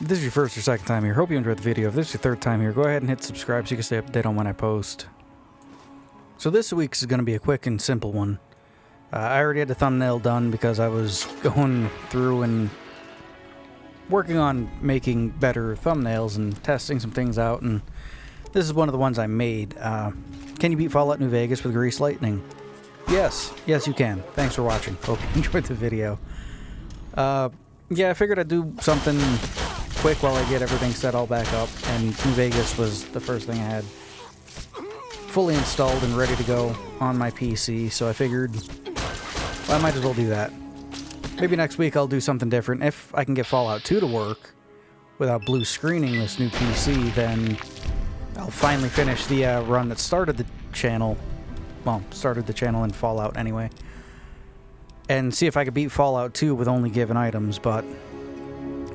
If this is your first or second time here, hope you enjoyed the video. If this is your third time here, go ahead and hit subscribe so you can stay updated on when I post. So this week's is going to be a quick and simple one. I already had the thumbnail done because I was going through and working on making better thumbnails and testing some things out, and this is one of the ones I made. Can you beat Fallout New Vegas with Grease Lightning? Yes. Yes, you can. Thanks for watching. Hope you enjoyed the video. Yeah, I figured I'd do something quick while I get everything set all back up, and New Vegas was the first thing I had fully installed and ready to go on my PC, so I figured, well, I might as well do that. Maybe next week I'll do something different. If I can get Fallout 2 to work without blue screening this new PC, then I'll finally finish the run that started the channel. Well, started the channel in Fallout anyway. And see if I could beat Fallout 2 with only given items, but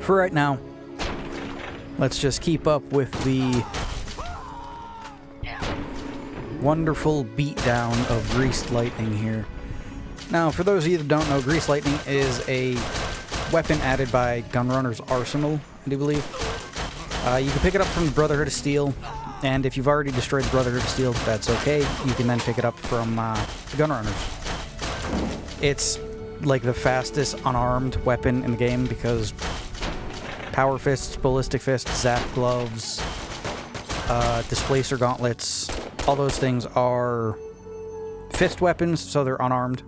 for right now, let's just keep up with the wonderful beatdown of Greased Lightning here. Now, for those of you that don't know, Greased Lightning is a weapon added by Gunrunner's Arsenal, I do believe. You can pick it up from the Brotherhood of Steel, and if you've already destroyed the Brotherhood of Steel, that's okay. You can then pick it up from the Gunrunners. It's like the fastest unarmed weapon in the game because Power Fists, Ballistic Fists, Zap Gloves, Displacer Gauntlets, all those things are fist weapons, so they're unarmed.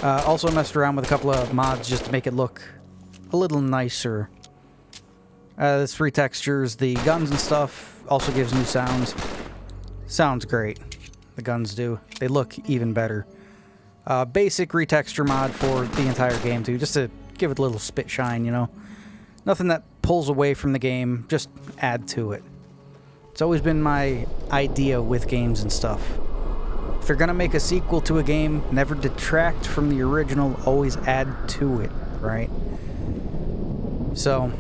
Also messed around with a couple of mods just to make it look a little nicer. There's free textures, the guns and stuff, also gives new sounds. Sounds great. The guns do. They look even better. Basic retexture mod for the entire game too, just to give it a little spit shine, you know. Nothing that pulls away from the game, just add to it. It's always been my idea with games and stuff. If you're gonna make a sequel to a game, never detract from the original, always add to it, right? So,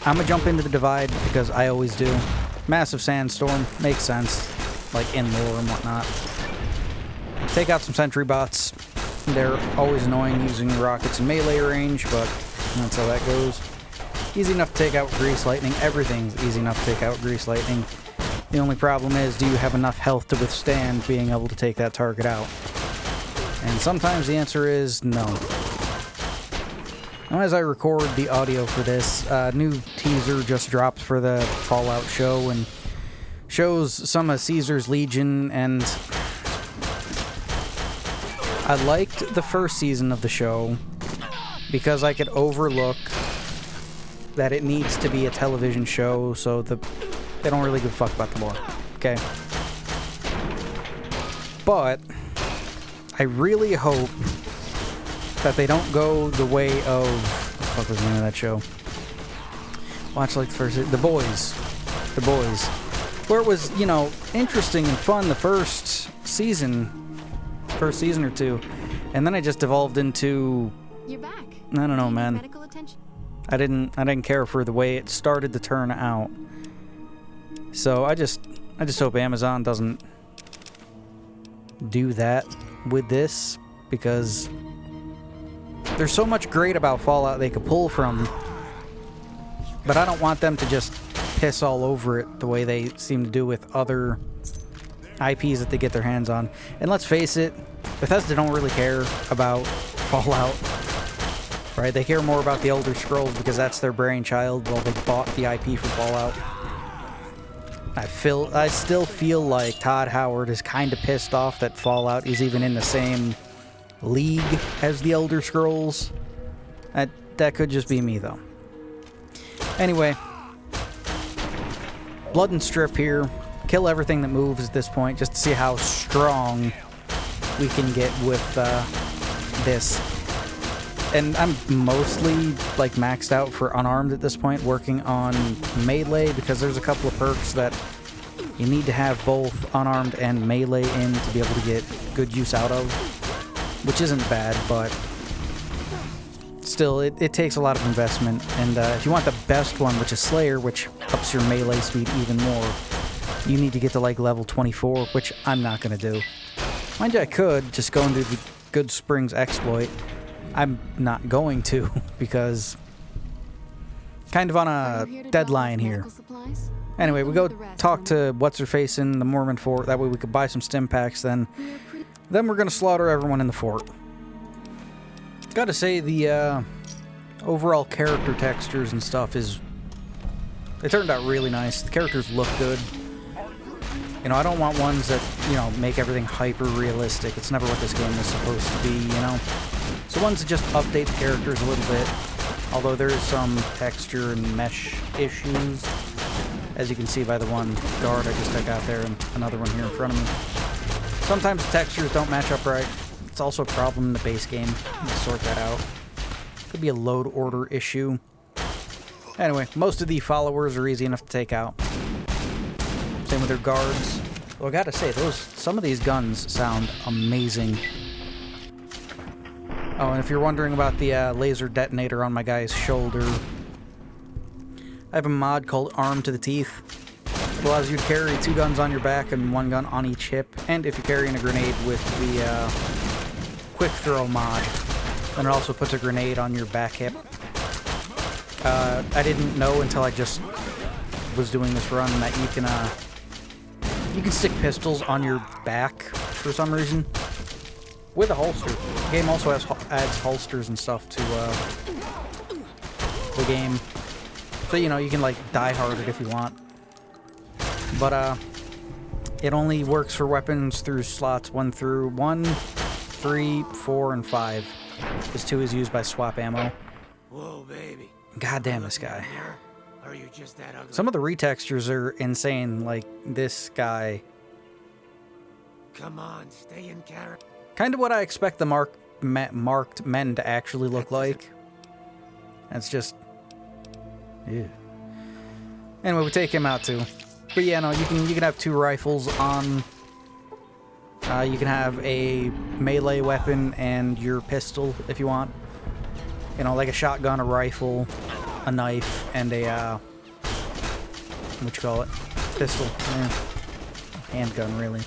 I'm gonna jump into the Divide because I always do. Massive sandstorm, makes sense, like in lore and whatnot. Take out some sentry bots. They're always annoying using rockets in melee range, but that's how that goes. Easy enough to take out Grease Lightning. Everything's easy enough to take out Grease Lightning. The only problem is, do you have enough health to withstand being able to take that target out? And sometimes the answer is no. Now, as I record the audio for this, new teaser just dropped for the Fallout show and shows some of Caesar's Legion, and I liked the first season of the show because I could overlook that it needs to be a television show, so they don't really give a fuck about the lore. Okay. But I really hope that they don't go the way of, what the fuck was the name of that show? Watch like the first, The Boys. The Boys. Where it was, you know, interesting and fun the first season or two, and then I just devolved into, you're back. I don't know, man. Medical attention. I didn't care for the way it started to turn out. So I just hope Amazon doesn't do that with this, because there's so much great about Fallout they could pull from, but I don't want them to just piss all over it the way they seem to do with other IPs that they get their hands on. And let's face it, Bethesda don't really care about Fallout, right? They care more about the Elder Scrolls because that's their brainchild. Well, they bought the IP for Fallout. I still feel like Todd Howard is kind of pissed off that Fallout is even in the same league as the Elder Scrolls. That could just be me, though. Anyway, Blood and Strip here. Kill everything that moves at this point, just to see how strong we can get with this. And I'm mostly like maxed out for unarmed at this point, working on melee, because there's a couple of perks that you need to have both unarmed and melee in to be able to get good use out of, which isn't bad, but still, it takes a lot of investment. And if you want the best one, which is Slayer, which ups your melee speed even more, you need to get to like level 24, which I'm not going to do. Mind you, I could just go and do the Good Springs exploit. I'm not going to, because kind of on a deadline here. Anyway, we go talk to what's-her-face in the Mormon fort. That way we could buy some stim packs. Then we're going to slaughter everyone in the fort. Gotta say, the overall character textures and stuff they turned out really nice. The characters look good. You know, I don't want ones that, you know, make everything hyper-realistic. It's never what this game is supposed to be, you know? So ones that just update the characters a little bit. Although there is some texture and mesh issues. As you can see by the one guard I just took out there and another one here in front of me. Sometimes the textures don't match up right. It's also a problem in the base game. Let's sort that out. Could be a load order issue. Anyway, most of the followers are easy enough to take out. Same with their guards. Well, I gotta say, some of these guns sound amazing. Oh, and if you're wondering about the laser detonator on my guy's shoulder, I have a mod called Armed to the Teeth. It allows you to carry 2 guns on your back and 1 gun on each hip. And if you're carrying a grenade with the quick throw mod, then it also puts a grenade on your back hip. I didn't know until I just was doing this run that you can stick pistols on your back for some reason with a holster. The game also adds holsters and stuff to the game. So, you know, you can, like, die-hard it if you want. But, it only works for weapons through slots 1, 3, 4, and 5. This 2 is used by swap ammo. Whoa, baby. God damn this guy. Are you just that ugly? Some of the retextures are insane, like this guy. Come on, stay in character. Kind of what I expect the marked men to actually look like. That's just... yeah. Anyway, we take him out too. But yeah, no, you can have 2 rifles on. You can have a melee weapon and your pistol if you want. You know, like a shotgun, a rifle, a knife, and a what you call it? Pistol. Yeah. Handgun, really.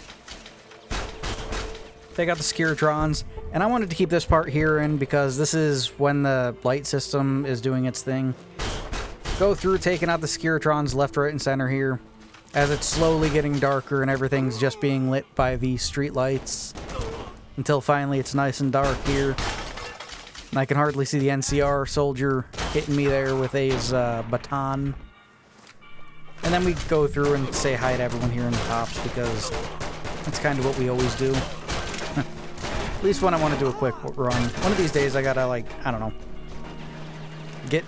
Take out the Skiratrons. And I wanted to keep this part here in because this is when the light system is doing its thing. Go through taking out the Skiratrons left, right, and center here. As it's slowly getting darker and everything's just being lit by the street lights. Until finally it's nice and dark here. And I can hardly see the NCR soldier hitting me there with his baton. And then we go through and say hi to everyone here in the tops because that's kind of what we always do. At least when I want to do a quick run. One of these days I gotta, like, I don't know, get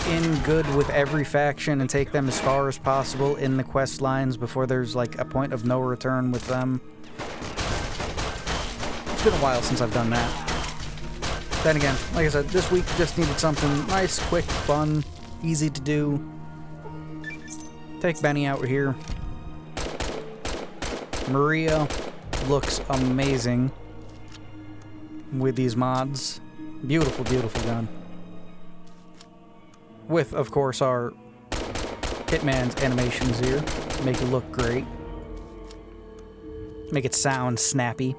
in good with every faction and take them as far as possible in the quest lines before there's, like, a point of no return with them. It's been a while since I've done that. Then again, like I said, this week just needed something nice, quick, fun, easy to do. Take Benny out here. Maria looks amazing with these mods. Beautiful, beautiful gun. With, of course, our Hitman's animations here. Make it look great. Make it sound snappy.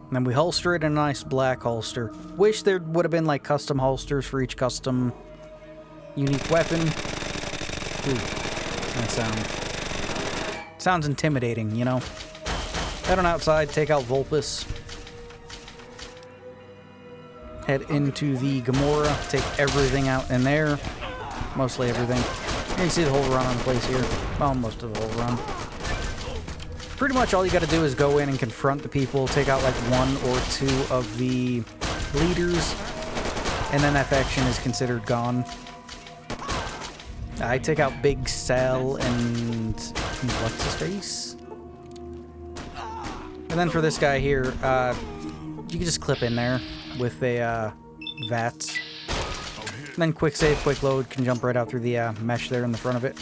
And then we holster it in a nice black holster. Wish there would have been, like, custom holsters for each custom unique weapon. Ooh, that sounds intimidating, you know? Head on outside, take out Vulpus. Head into the Gamora, take everything out in there. Mostly everything. You can see the whole run on place here. Well, most of the whole run. Pretty much all you gotta do is go in and confront the people, take out like 1 or 2 of the leaders, and then that faction is considered gone. I take out Big Sal and what's his face? And then for this guy here, you can just clip in there with a VATS. And then quick save, quick load, can jump right out through the mesh there in the front of it.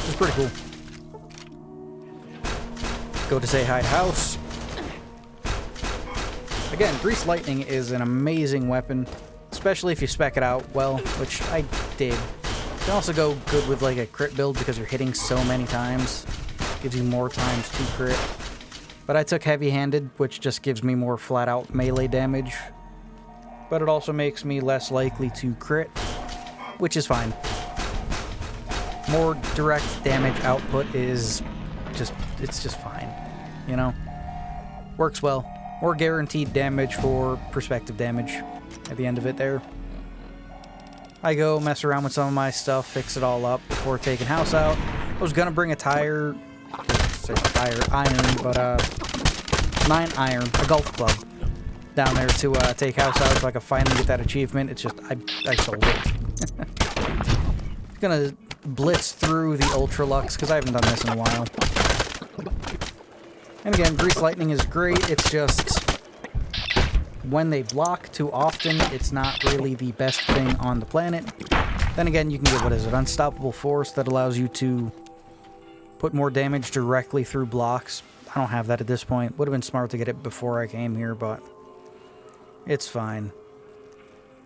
It's pretty cool. Go to say hi to house. Again, Grease Lightning is an amazing weapon, especially if you spec it out well, which I did. You can also go good with like a crit build because you're hitting so many times. Gives you more times to crit. But I took heavy-handed, which just gives me more flat-out melee damage. But it also makes me less likely to crit. which is fine. More direct damage output is it's just fine, you know? Works well. More guaranteed damage for perspective damage at the end of it there. I go mess around with some of my stuff, fix it all up before taking house out. I was gonna bring a iron, but 9 iron, a golf club, down there to take house out so I could finally get that achievement. It's just, I sold it. Gonna blitz through the Ultra Lux, because I haven't done this in a while. And again, Grease Lightning is great, it's just when they block too often, it's not really the best thing on the planet. Then again, you can get, what is it, Unstoppable Force that allows you to put more damage directly through blocks. I don't have that at this point. Would have been smart to get it before I came here, but it's fine.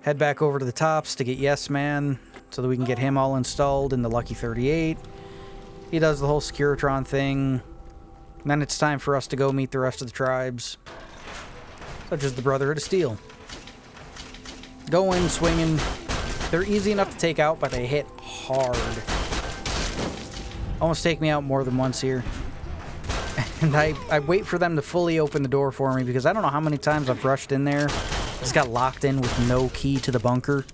Head back over to the tops to get Yes Man, so that we can get him all installed in the Lucky 38. He does the whole Securitron thing. And then it's time for us to go meet the rest of the tribes, such as the Brotherhood of Steel. Going, swinging. They're easy enough to take out, but they hit hard. Almost take me out more than once here. And I wait for them to fully open the door for me, because I don't know how many times I've rushed in there, just got locked in with no key to the bunker.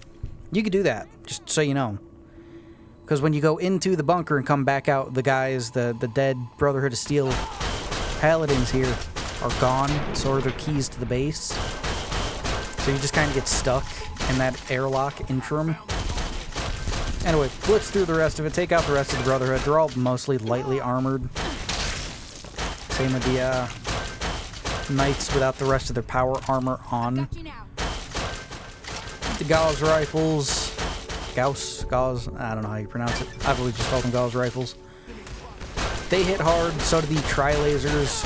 You could do that, just so you know. Because when you go into the bunker and come back out, the guys, the dead Brotherhood of Steel paladins here are gone, so are their keys to the base. So you just kind of get stuck in that airlock interim. Anyway, blitz through the rest of it, take out the rest of the Brotherhood. They're all mostly lightly armored. Same with the Knights without the rest of their power armor on. The Gauss rifles. Gauss, I don't know how you pronounce it. I've always just called them Gauss rifles. They hit hard, so do the tri-lasers.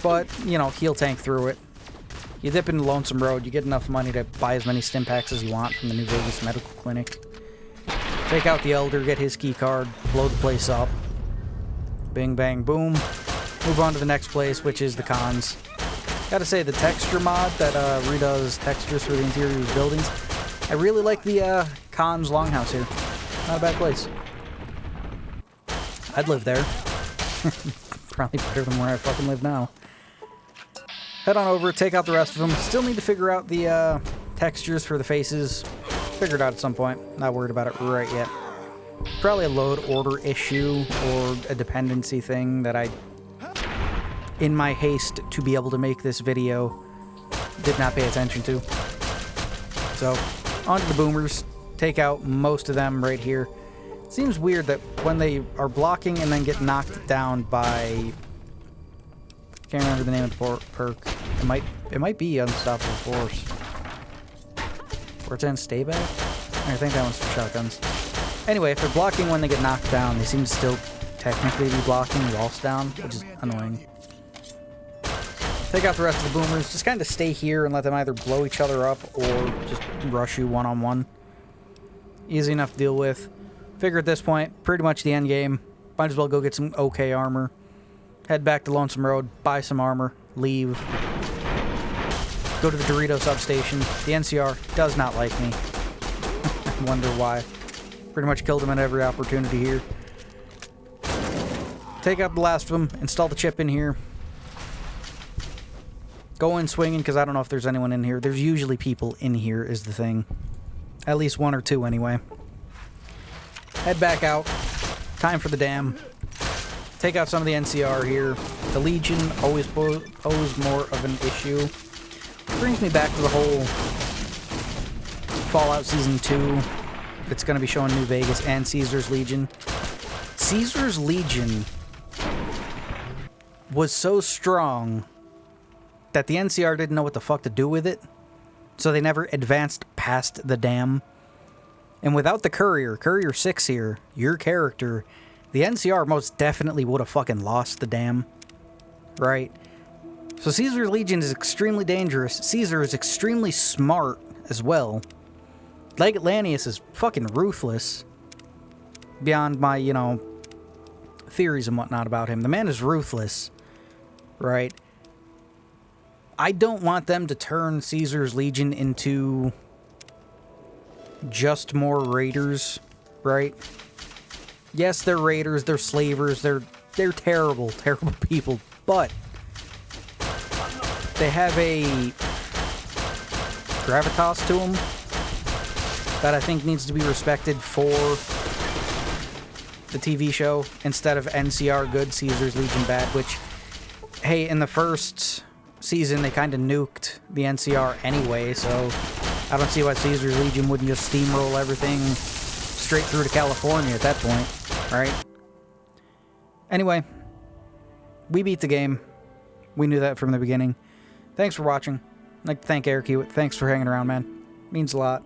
But, you know, heal tank through it. You dip into Lonesome Road, you get enough money to buy as many stim packs as you want from the New Vegas Medical Clinic. Take out the Elder, get his key card, blow the place up. Bing, bang, boom. Move on to the next place, which is the cons. Gotta say, the texture mod that redoes textures for the interior of buildings, I really like the cons longhouse here. Not a bad place. I'd live there. Probably better than where I fucking live now. Head on over, take out the rest of them. Still need to figure out the textures for the faces. Figure it out at some point. Not worried about it right yet. Probably a load order issue or a dependency thing that I, in my haste to be able to make this video, did not pay attention to. So, on to the boomers. Take out most of them right here. Seems weird that when they are blocking and then get knocked down by... Can't remember the name of the perk. It might be Unstoppable Force. Or it's in Stay Back? I think that one's for shotguns. Anyway, if they're blocking when they get knocked down, they seem to still technically be blocking whilst down, which is annoying. Take out the rest of the boomers. Just kind of stay here and let them either blow each other up or just rush you one-on-one. Easy enough to deal with. Figure at this point, pretty much the end game. Might as well go get some okay armor. Head back to Lonesome Road, buy some armor, leave. Go to the Dorito substation. The NCR does not like me. Wonder why. Pretty much killed him at every opportunity here. Take out the last of them, install the chip in here. Go in swinging, because I don't know if there's anyone in here. There's usually people in here, is the thing. At least one or two, anyway. Head back out. Time for the dam. Take out some of the NCR here. The Legion always pose more of an issue. Brings me back to the whole Fallout Season 2. It's going to be showing New Vegas and Caesar's Legion. Caesar's Legion was so strong that the NCR didn't know what the fuck to do with it, so they never advanced past the dam. And without the Courier 6 here, your character, the NCR most definitely would have fucking lost the dam. Right? So Caesar's Legion is extremely dangerous. Caesar is extremely smart as well. Like Atlanteus is fucking ruthless. Beyond my, you know, theories and whatnot about him. The man is ruthless. Right? I don't want them to turn Caesar's Legion into just more raiders, right? Yes, they're raiders, they're slavers, they're terrible, terrible people, but they have a gravitas to them that I think needs to be respected for the TV show instead of NCR good, Caesar's Legion bad, which, hey, in the first season they kind of nuked the NCR anyway, so I don't see why Caesar's Legion wouldn't just steamroll everything straight through to California at that point, right? Anyway, we beat the game. We knew that from the beginning. Thanks for watching. I'd like to thank Eric Hewitt. Thanks for hanging around, man. Means a lot.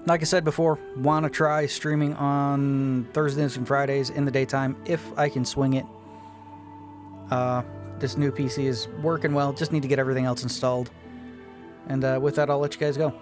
Like I said before, want to try streaming on Thursdays and Fridays in the daytime if I can swing it. This new PC is working well. Just need to get everything else installed. And with that, I'll let you guys go.